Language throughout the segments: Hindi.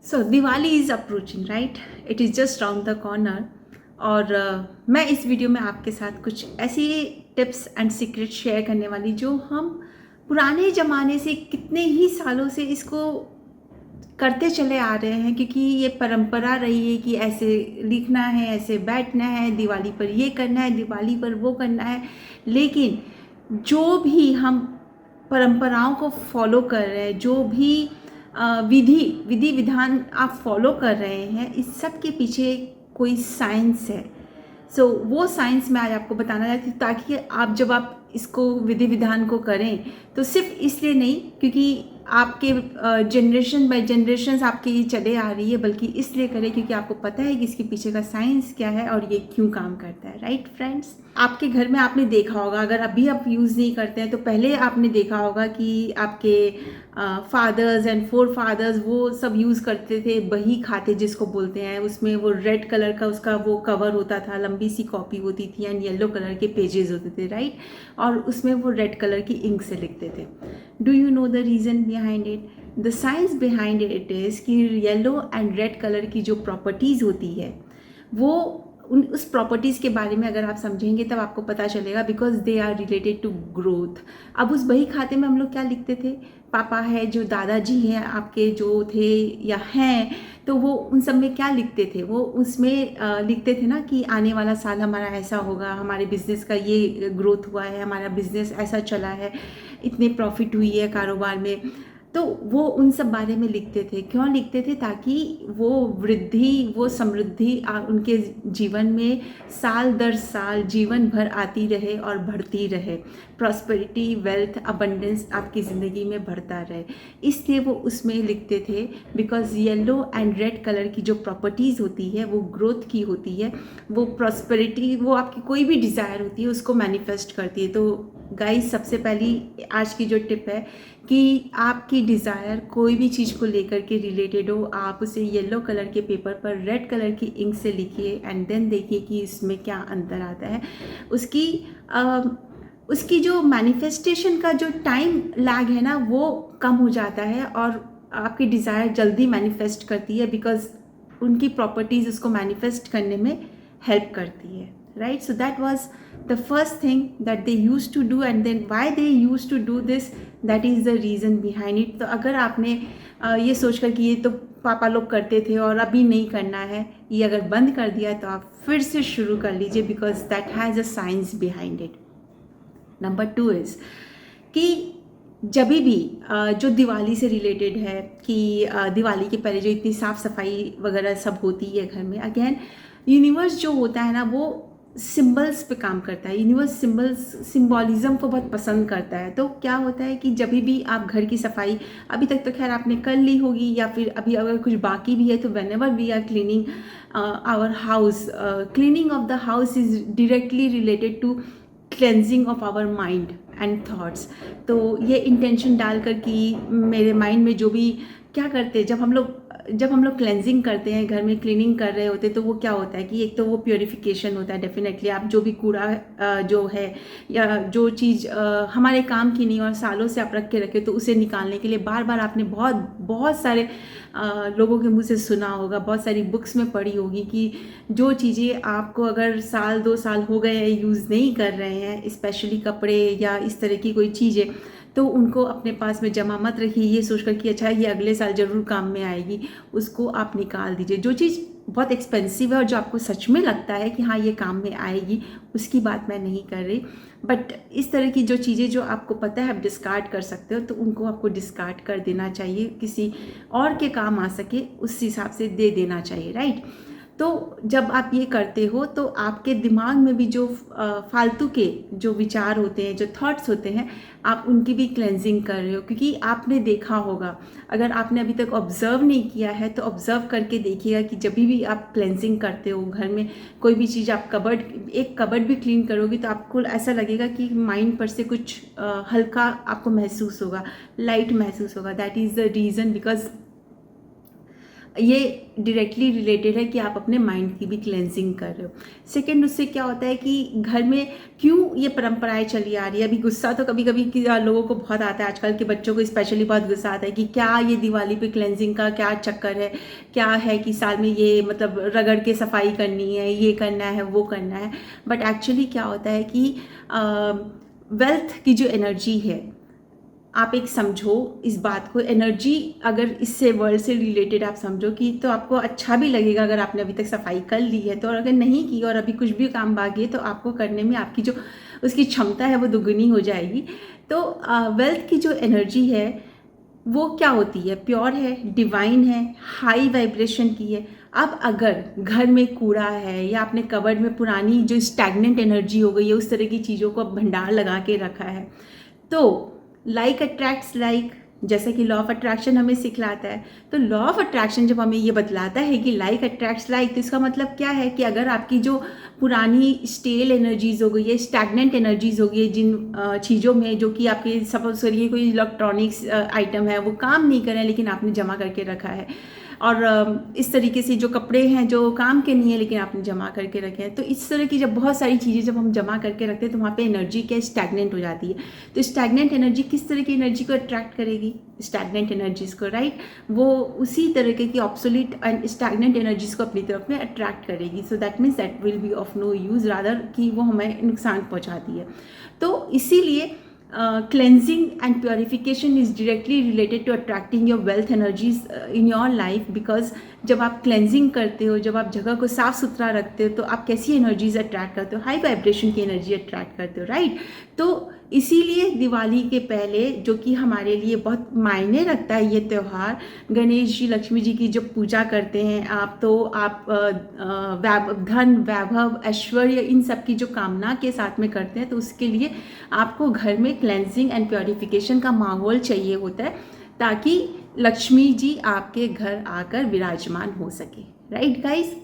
So Diwali is approaching right, it is just round the corner. और मैं इस वीडियो में आपके साथ कुछ ऐसी टिप्स एंड सीक्रेट शेयर करने वाली जो हम पुराने ज़माने से कितने ही सालों से इसको करते चले आ रहे हैं, क्योंकि ये परंपरा रही है कि ऐसे लिखना है, ऐसे बैठना है, दिवाली पर ये करना है, दिवाली पर वो करना है। लेकिन जो भी हम परंपराओं को फॉलो कर रहे हैं, जो भी विधि विधान आप फॉलो कर रहे हैं, इस सब के पीछे कोई साइंस है। वो साइंस मैं आज आपको बताना चाहती हूँ, ताकि आप जब आप इसको विधि विधान को करें तो सिर्फ इसलिए नहीं क्योंकि आपके जनरेशन बाय जनरेशन आपके ये चले आ रही है, बल्कि इसलिए करें क्योंकि आपको पता है कि इसके पीछे का साइंस क्या है और ये क्यों काम करता है। राइट फ्रेंड्स, आपके घर में आपने देखा होगा, अगर अभी आप यूज़ नहीं करते हैं तो पहले आपने देखा होगा कि आपके फादर्स एंड फोर फादर्स वो सब यूज़ करते थे बही खाते जिसको बोलते हैं। उसमें वो रेड कलर का उसका वो कवर होता था, लंबी सी कॉपी होती थी एंड येलो कलर के पेजेस होते थे, राइट। और उसमें वो रेड कलर की इंक से लिखते थे। Do you know the reason behind it? The science behind it is कि येलो एंड रेड कलर की जो प्रॉपर्टीज़ होती है वो उस प्रॉपर्टीज़ के बारे में अगर आप समझेंगे तब आपको पता चलेगा, because they are related to growth. अब उस बही खाते में हम लोग क्या लिखते थे? पापा है, जो दादाजी हैं आपके जो थे या हैं, तो वो उन सब में क्या लिखते थे? वो उसमें लिखते थे ना कि आने वाला साल हमारा ऐसा होगा, हमारे बिजनेस का ये ग्रोथ हुआ है, हमारा बिजनेस ऐसा चला है, इतने प्रॉफिट हुई है कारोबार में। तो वो उन सब बारे में लिखते थे। क्यों लिखते थे? ताकि वो वृद्धि, वो समृद्धि उनके जीवन में साल दर साल जीवन भर आती रहे और बढ़ती रहे। प्रॉस्पेरिटी, वेल्थ, अबंडेंस आपकी ज़िंदगी में बढ़ता रहे, इसलिए वो उसमें लिखते थे। Because yellow and red colour की जो प्रॉपर्टीज़ होती है वो ग्रोथ की होती है, वो प्रॉस्पेरिटी, वो आपकी कोई भी डिज़ायर होती है उसको मैनिफेस्ट करती है। तो गाइस, सबसे पहली आज की जो टिप है कि आपकी डिज़ायर कोई भी चीज़ को लेकर के रिलेटेड हो, आप उसे येलो कलर के पेपर पर रेड कलर की इंक से लिखिए एंड देन देखिए कि इसमें क्या अंतर आता है। उसकी उसकी जो मैनिफेस्टेशन का जो टाइम लैग है ना, वो कम हो जाता है और आपकी डिज़ायर जल्दी मैनिफेस्ट करती है, बिकॉज उनकी प्रॉपर्टीज़ उसको मैनिफेस्ट करने में हेल्प करती है, right. So that was the first thing that they used to do, and then why they used to do this, that is the reason behind it। तो अगर आपने ये सोचकर कि ये तो पापा लोग करते थे और अभी नहीं करना है, ये अगर बंद कर दिया तो आप फिर से शुरू कर लीजिए, because that has a science behind it. Number 2 is कि जब भी जो दिवाली से रिलेटेड है कि दिवाली के पहले जो इतनी साफ़ सफाई वगैरह सब होती है घर में, अगेन यूनिवर्स जो होता है ना वो सिंबल्स पे काम करता है। यूनिवर्स सिंबॉलिज्म को बहुत पसंद करता है। तो क्या होता है कि जब भी आप घर की सफाई, अभी तक तो खैर आपने कर ली होगी, या फिर अभी अगर कुछ बाकी भी है, तो whenever we are cleaning our house, cleaning of the house is directly related to cleansing of our mind and thoughts. तो ये इंटेंशन डालकर कि मेरे माइंड में जो भी क्या करते हैं, जब हम लोग क्लेंजिंग करते हैं, घर में क्लीनिंग कर रहे होते हैं, तो वो क्या होता है कि एक तो वो प्योरिफिकेशन होता है। डेफिनेटली आप जो भी कूड़ा जो है या जो चीज़ हमारे काम की नहीं और सालों से आप रख के रखे, तो उसे निकालने के लिए बार बार आपने बहुत बहुत सारे लोगों के मुँह से सुना होगा, बहुत सारी बुक्स में पढ़ी होगी कि जो चीज़ें आपको अगर साल 2 साल हो गए हैं यूज़ नहीं कर रहे हैं, स्पेशली कपड़े या इस तरह की कोई चीज़ें, तो उनको अपने पास में जमा मत रखिए ये सोचकर कि अच्छा ये अगले साल ज़रूर काम में आएगी। उसको आप निकाल दीजिए। जो चीज़ बहुत एक्सपेंसिव है और जो आपको सच में लगता है कि हाँ ये काम में आएगी, उसकी बात मैं नहीं कर रही। बट इस तरह की जो चीज़ें जो आपको पता है आप डिस्कार्ड कर सकते हो, तो उनको आपको डिस्कार्ड कर देना चाहिए, किसी और के काम आ सके उस हिसाब से दे देना चाहिए, राइट। तो जब आप ये करते हो तो आपके दिमाग में भी जो फालतू के जो विचार होते हैं, जो थॉट्स होते हैं, आप उनकी भी क्लेंजिंग कर रहे हो। क्योंकि आपने देखा होगा, अगर आपने अभी तक ऑब्ज़र्व नहीं किया है तो ऑब्ज़र्व करके देखिएगा कि जब भी आप क्लेंजिंग करते हो घर में, कोई भी चीज़, आप एक कबर्ड भी क्लीन करोगे तो आपको ऐसा लगेगा कि माइंड पर से कुछ हल्का आपको महसूस होगा, लाइट महसूस होगा। That is the reason, because ये डायरेक्टली रिलेटेड है कि आप अपने माइंड की भी क्लेंजिंग कर रहे हो। सेकंड, उससे क्या होता है कि घर में क्यों ये परंपराएं चली आ रही है। अभी गुस्सा तो कभी कभी लोगों को बहुत आता है, आजकल के बच्चों को स्पेशली बहुत गुस्सा आता है कि क्या ये दिवाली पे क्लेंजिंग का क्या चक्कर है, क्या है कि साल में ये मतलब रगड़ के सफाई करनी है, ये करना है, वो करना है। बट एक्चुअली क्या होता है कि वेल्थ की जो एनर्जी है, आप एक समझो इस बात को, एनर्जी अगर इससे वर्ल्ड से रिलेटेड आप समझो कि तो आपको अच्छा भी लगेगा अगर आपने अभी तक सफाई कर ली है तो, और अगर नहीं की और अभी कुछ भी काम बाकी है तो आपको करने में आपकी जो उसकी क्षमता है वो दुगुनी हो जाएगी। तो वेल्थ की जो एनर्जी है वो क्या होती है, प्योर है, डिवाइन है, हाई वाइब्रेशन की है। अब अगर घर में कूड़ा है या आपने कबर्ड में पुरानी जो स्टैग्नेंट एनर्जी हो गई है उस तरह की चीज़ों को भंडार लगा के रखा है, तो लाइक अट्रैक्ट्स लाइक, जैसे कि लॉ ऑफ अट्रैक्शन हमें सिखलाता है। तो लॉ ऑफ अट्रैक्शन जब हमें ये बतलाता है कि लाइक अट्रैक्ट्स लाइक, तो इसका मतलब क्या है कि अगर आपकी जो पुरानी स्टेल एनर्जीज हो गई है, स्टैग्नेंट एनर्जीज हो गई है जिन चीज़ों में, जो कि आपके सपोज करिए कोई इलेक्ट्रॉनिक्स आइटम है वो काम नहीं कर रहे हैं लेकिन आपने जमा करके रखा है, और इस तरीके से जो कपड़े हैं जो काम के नहीं है लेकिन आपने जमा करके रखे हैं, तो इस तरह की जब बहुत सारी चीज़ें जब हम जमा करके रखते हैं तो वहाँ पे एनर्जी क्या स्टैग्नेंट हो जाती है। तो स्टैग्नेंट एनर्जी किस तरह की एनर्जी को अट्रैक्ट करेगी, स्टैग्नेंट एनर्जीज को, राइट, वो उसी तरीके की ऑब्सोलीट एंड स्टैग्नेंट एनर्जीज को अपनी तरफ में अट्रैक्ट करेगी। So that means that will be of no use, rather कि वो हमें नुकसान पहुँचाती है। तो इसीलिए cleansing and purification is directly related to attracting your wealth energies in your life, because जब आप क्लेंजिंग करते हो, जब आप जगह को साफ सुथरा रखते हो तो आप कैसी एनर्जीज अट्रैक्ट करते हो, हाई वाइब्रेशन की एनर्जी अट्रैक्ट करते हो, राइट। तो इसीलिए दिवाली के पहले, जो कि हमारे लिए बहुत मायने रखता है ये त्यौहार, गणेश जी लक्ष्मी जी की जब पूजा करते हैं आप, तो आप धन वैभव ऐश्वर्य इन सब की जो कामना के साथ में करते हैं, तो उसके लिए आपको घर में क्लेंजिंग एंड प्योरिफिकेशन का माहौल चाहिए होता है ताकि लक्ष्मी जी आपके घर आकर विराजमान हो सके, right guys.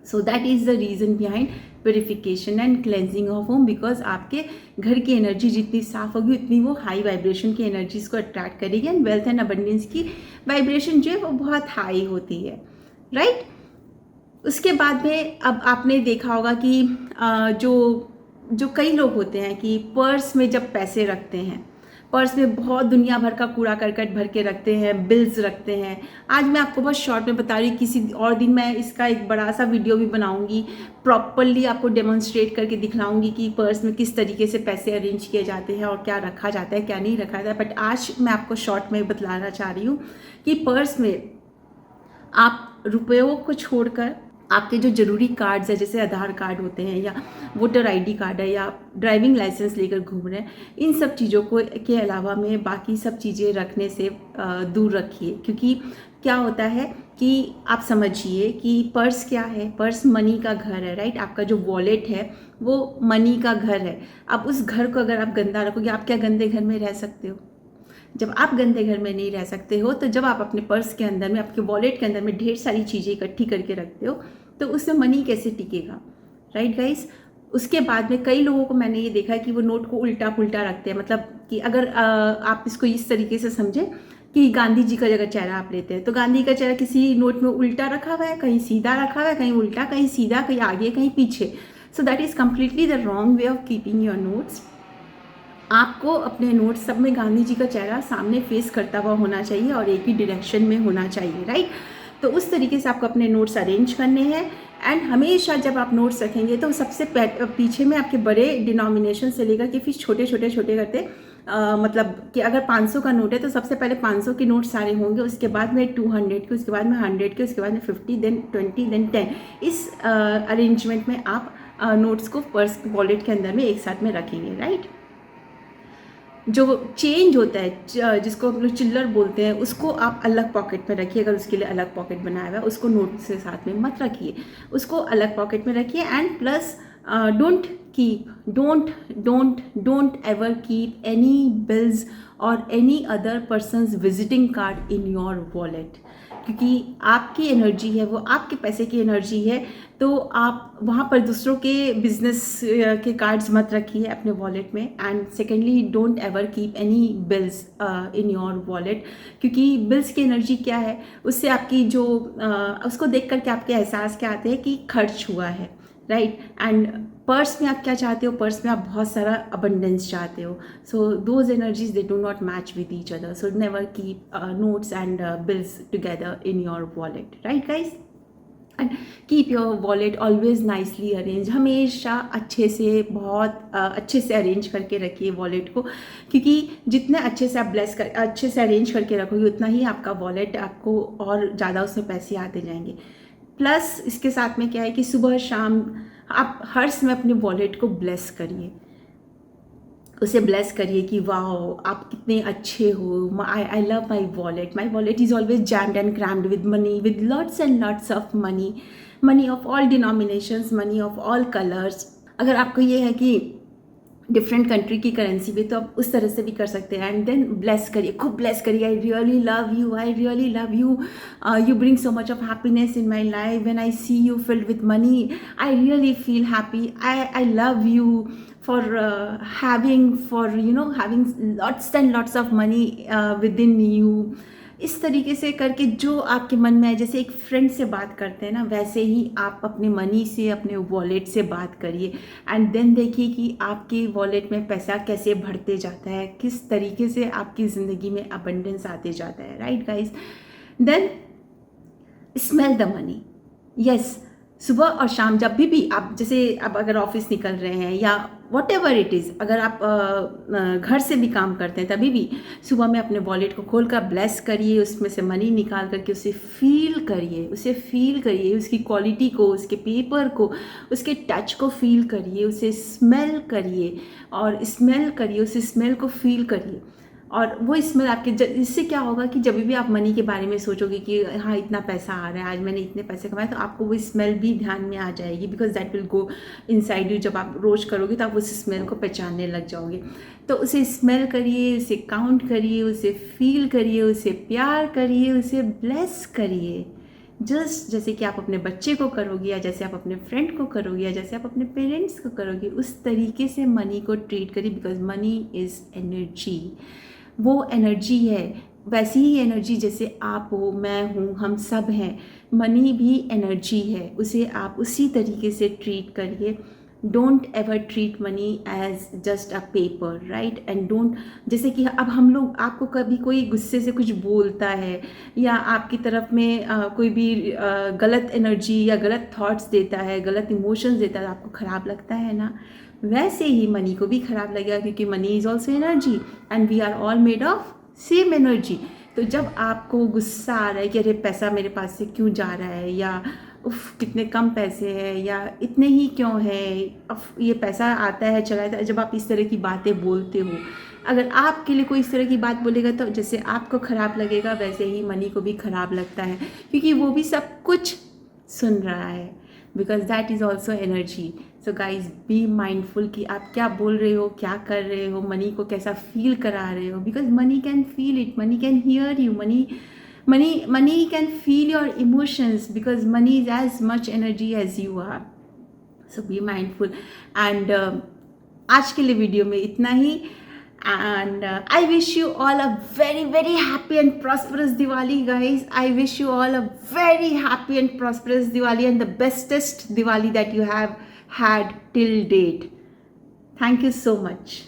So that is the reason behind purification and cleansing of home, because आपके घर की एनर्जी जितनी साफ होगी उतनी वो हाई वाइब्रेशन की एनर्जीज को अट्रैक्ट करेगी, एंड वेल्थ एंड अबंडेंस की वाइब्रेशन जो है वो बहुत हाई होती है, राइट। उसके बाद में अब आपने देखा होगा कि जो कई लोग होते हैं कि पर्स में जब पैसे रखते हैं, पर्स में बहुत दुनिया भर का कूड़ा करकट भर के रखते हैं, बिल्स रखते हैं। आज मैं आपको बहुत शॉर्ट में बता रही हूँ, किसी और दिन मैं इसका एक बड़ा सा वीडियो भी बनाऊंगी, प्रॉपरली आपको डेमोन्स्ट्रेट करके दिखलाऊंगी कि पर्स में किस तरीके से पैसे अरेंज किए जाते हैं और क्या रखा जाता है क्या नहीं रखा जाता है। बट आज मैं आपको शॉर्ट में बतलाना चाह रही हूँ कि पर्स में आप रुपयों को छोड़कर आपके जो ज़रूरी कार्ड्स है, जैसे आधार कार्ड होते हैं या वोटर आईडी कार्ड है या ड्राइविंग लाइसेंस लेकर घूम रहे हैं, इन सब चीज़ों को के अलावा में बाकी सब चीज़ें रखने से दूर रखिए। क्योंकि क्या होता है कि आप समझिए कि पर्स क्या है, पर्स मनी का घर है, राइट। आपका जो वॉलेट है वो मनी का घर है। अब उस घर को अगर आप गंदा रखोगे, आप क्या गंदे घर में रह सकते हो? जब आप गंदे घर में नहीं रह सकते हो, तो जब आप अपने पर्स के अंदर में, आपके वॉलेट के अंदर में ढेर सारी चीज़ें इकट्ठी करके रखते हो, तो उससे मनी कैसे टिकेगा, राइट गाइस। उसके बाद में कई लोगों को मैंने ये देखा है कि वो नोट को उल्टा पुल्टा रखते हैं। मतलब कि अगर आप इसको इस तरीके से समझें कि गांधी जी का अगर चेहरा आप लेते हैं, तो गांधी का चेहरा किसी नोट में उल्टा रखा हुआ है, कहीं सीधा रखा हुआ है, कहीं उल्टा, कहीं सीधा, कहीं आगे, कहीं पीछे। So that is completely the wrong way of keeping your notes. आपको अपने नोट सब में गांधी जी का चेहरा सामने फेस करता हुआ होना चाहिए और एक ही डायरेक्शन में होना चाहिए, राइट। तो उस तरीके से आपको अपने नोट्स अरेंज करने हैं। एंड हमेशा जब आप नोट्स रखेंगे तो सबसे पीछे में आपके बड़े डिनोमिनेशन से लेकर के फिर छोटे छोटे छोटे करते मतलब कि अगर 500 का नोट है तो सबसे पहले 500 के नोट सारे होंगे, उसके बाद में 200 के, उसके बाद में 100 के, उसके बाद में 50, देन 20, देन 10। इस अरेंजमेंट में आप नोट्स को पर्स वॉलेट के अंदर में एक साथ में रखेंगे, राइट। जो चेंज होता है, जिसको हम लोग चिल्लर बोलते हैं, उसको आप अलग पॉकेट में रखिए। अगर उसके लिए अलग पॉकेट बनाया हुआ है, उसको नोट से साथ में मत रखिए, उसको अलग पॉकेट में रखिए। And plus don't ever keep any bills और any other persons visiting card in your wallet, क्योंकि आपकी एनर्जी है वो आपके पैसे की एनर्जी है, तो आप वहाँ पर दूसरों के बिजनेस के कार्ड्स मत रखिए अपने वॉलेट में। And secondly, don't ever keep any bills in your wallet, क्योंकि बिल्स की एनर्जी क्या है, उससे आपकी जो उसको देख करके आपके एहसास क्या आते हैं कि खर्च हुआ है, राइट। एंड पर्स में आप क्या चाहते हो, पर्स में आप बहुत सारा अबंडेंस चाहते हो, so those energies they do not match with each other, so never keep notes and bills together in your wallet, right guys. And keep your wallet always nicely arrange, हमेशा अच्छे से बहुत अच्छे से अरेंज करके रखिए वॉलेट को, क्योंकि जितने अच्छे से आप अच्छे से अरेंज करके रखोगे उतना ही आपका वॉलेट आपको और ज़्यादा उसमें पैसे आते जाएंगे। प्लस इसके साथ में क्या है कि सुबह शाम आप हर समय अपने वॉलेट को ब्लेस करिए, उसे ब्लेस करिए कि वाओ आप कितने अच्छे हो, I love my wallet is always jammed and crammed with money, with lots and lots of money, money of all denominations, money of all colours. अगर आपको ये है कि डिफरेंट कंट्री की करेंसी भी, तो आप उस तरह से भी कर सकते हैं। एंड देन ब्लेस करिए, खूब ब्लेस करिए, I really love you, I really love you, you bring so much of happiness in my life, when I see you filled with money I really feel happy, I love you for having lots and lots of money within you। इस तरीके से करके जो आपके मन में है, जैसे एक फ्रेंड से बात करते हैं ना, वैसे ही आप अपने मनी से, अपने वॉलेट से बात करिए। एंड देन देखिए कि आपके वॉलेट में पैसा कैसे बढ़ते जाता है, किस तरीके से आपकी ज़िंदगी में अबंडेंस आते जाता है, right guys. Then smell the money, yes, सुबह और शाम जब भी आप, जैसे अब अगर ऑफिस निकल रहे हैं या वॉट एवर इट इज़, अगर आप घर से भी काम करते हैं तभी भी सुबह में अपने वॉलेट को खोल कर ब्लेस करिए, उसमें से मनी निकाल करके उसे फील करिए, उसकी क्वालिटी को, उसके पेपर को, उसके टच को फील करिए, उसे स्मेल करिए उसे स्मेल को फील करिए। और वो स्मेल आपके, इससे क्या होगा कि जब भी आप मनी के बारे में सोचोगे कि हाँ इतना पैसा आ रहा है, आज मैंने इतने पैसे कमाए, तो आपको वो स्मेल भी ध्यान में आ जाएगी, because that will go inside you. जब आप रोज करोगे तो आप उस स्मेल को पहचानने लग जाओगे। तो उसे स्मेल करिए, उसे काउंट करिए, उसे फील करिए, उसे प्यार करिए, उसे ब्लेस करिए, जस्ट जैसे कि आप अपने बच्चे को करोगे, या जैसे आप अपने फ्रेंड को करोगे, या जैसे आप अपने पेरेंट्स को करोगे, उस तरीके से मनी को ट्रीट करिए, बिकॉज मनी इज़ एनर्जी। वो एनर्जी है, वैसी ही एनर्जी जैसे आप हो, मैं हूँ, हम सब हैं। मनी भी एनर्जी है, उसे आप उसी तरीके से ट्रीट करिए। Don't ever treat money as just a paper, right. And don't, जैसे कि अब हम लोग, आपको कभी कोई गुस्से से कुछ बोलता है या आपकी तरफ में कोई भी गलत एनर्जी या गलत थॉट्स देता है, गलत इमोशंस देता है, आपको ख़राब लगता है ना, वैसे ही मनी को भी ख़राब लगेगा, क्योंकि money is also energy and we are all made of same energy. तो जब आपको गुस्सा आ रहा है कि अरे पैसा मेरे पास से क्यों जा रहा है, या उफ कितने कम पैसे हैं, या इतने ही क्यों है, अब ये पैसा आता है चला जाता है, जब आप इस तरह की बातें बोलते हो, अगर आपके लिए कोई इस तरह की बात बोलेगा तो जैसे आपको ख़राब लगेगा, वैसे ही मनी को भी ख़राब लगता है, क्योंकि वो भी सब कुछ सुन रहा है, because that is also energy. So guys be mindful कि आप क्या बोल रहे हो, क्या कर रहे हो, मनी को कैसा फील करा रहे हो, because money can feel it, money can hear you, money can feel your emotions, because money is as much energy as you are. So be mindful. And आज के लिए वीडियो में इतना ही, and I wish you all a very very happy and prosperous Diwali, guys. I wish you all a very happy and prosperous Diwali, and the bestest Diwali that you have had till date. Thank you so much.